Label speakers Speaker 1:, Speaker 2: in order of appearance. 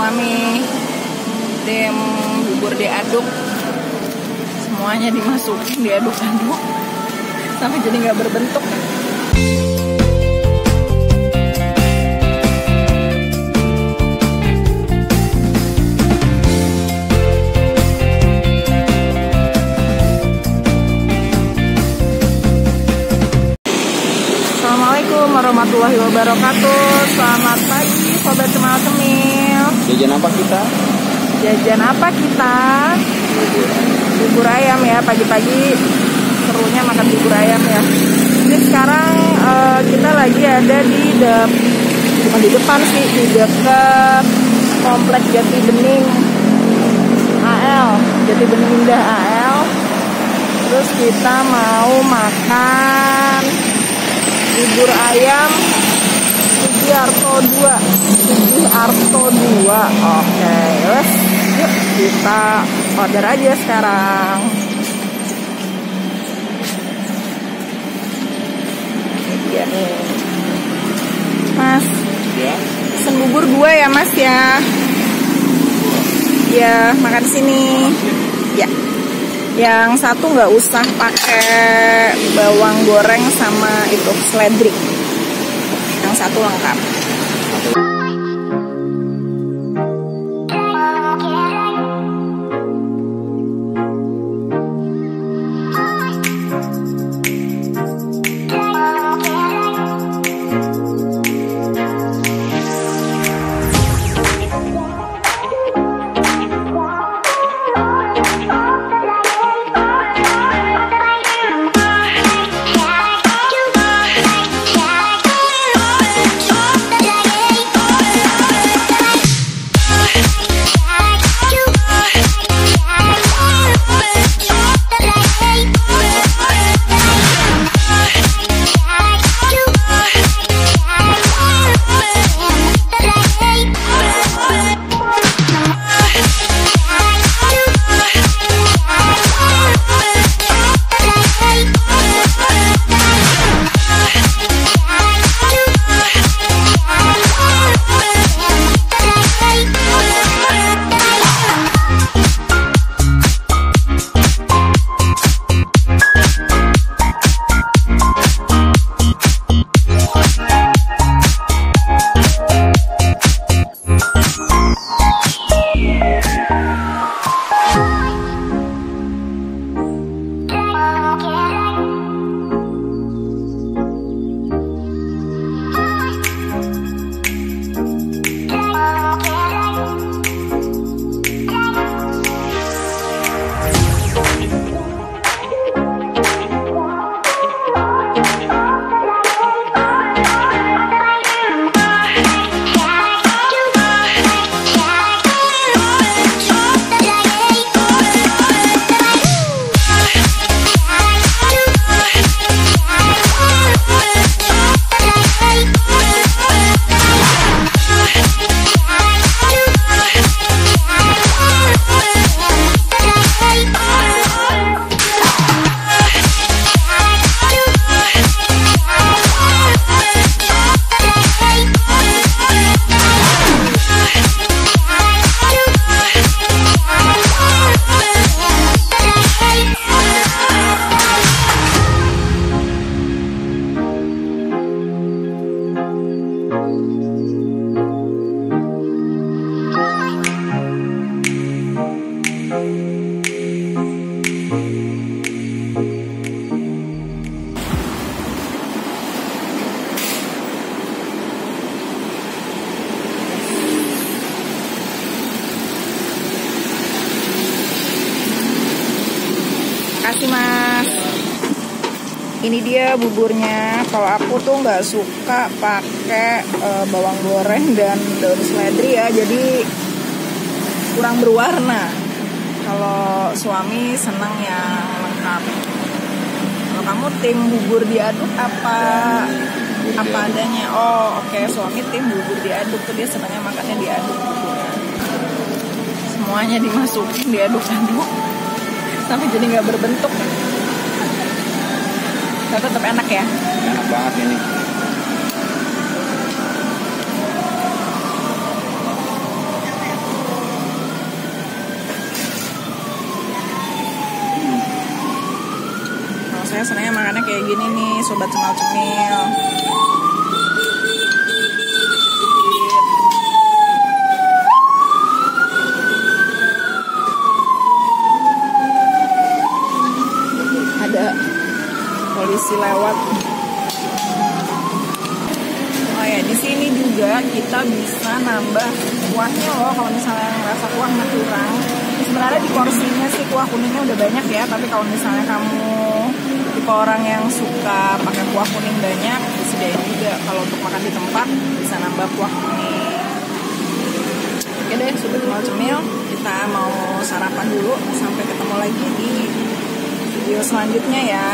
Speaker 1: suami tim bubur diaduk, semuanya dimasukin diaduk-aduk sampai jadi nggak berbentuk. Assalamualaikum warahmatullahi wabarakatuh. Selamat pagi sobat cemil-cemil.
Speaker 2: Jajan apa kita?
Speaker 1: Jajan apa kita? Bubur ayam ya, pagi-pagi serunya makan bubur ayam ya. Ini sekarang kita lagi ada bukan di depan sih, di dekat komplek Jati Bening AL, Jati Bening Indah AL. Terus kita mau makan bubur ayam Sugiarto 2. Oke, yuk kita order aja sekarang. Iya nih, Mas.
Speaker 2: Ya.
Speaker 1: Pesen bubur 2 ya Mas ya. Ya, makan sini. Ya. Yang satu nggak usah pakai bawang goreng sama itu seledri. Yang satu lengkap. Makasih Mas. Ini dia buburnya. Kalau aku tuh nggak suka pakai bawang goreng dan daun seledri ya, jadi kurang berwarna. Kalau suami senang yang lengkap. Kalau kamu tim bubur diaduk apa adanya? Oh oke, suami tim bubur diaduk tuh dia senangnya makannya diaduk buburnya. Semuanya dimasukin diaduk-aduk sampai jadi nggak berbentuk. Tapi tetap enak ya.
Speaker 2: Enak banget ini.
Speaker 1: kayak gini nih, sobat cemil-cemil. Ada polisi lewat. Oh ya, di sini juga kita bisa nambah kuahnya loh. Kalau misalnya ngerasa kuah kurang, sebenarnya di porsinya sih kuah kuningnya udah banyak ya. Tapi kalau misalnya kamu tipe orang yang suka pakai kuah kuning banyak, disediain juga. Kalau untuk makan di tempat bisa nambah kuah kuning. Oke deh, sobat cemil, kita mau sarapan dulu. Sampai ketemu lagi di video selanjutnya ya.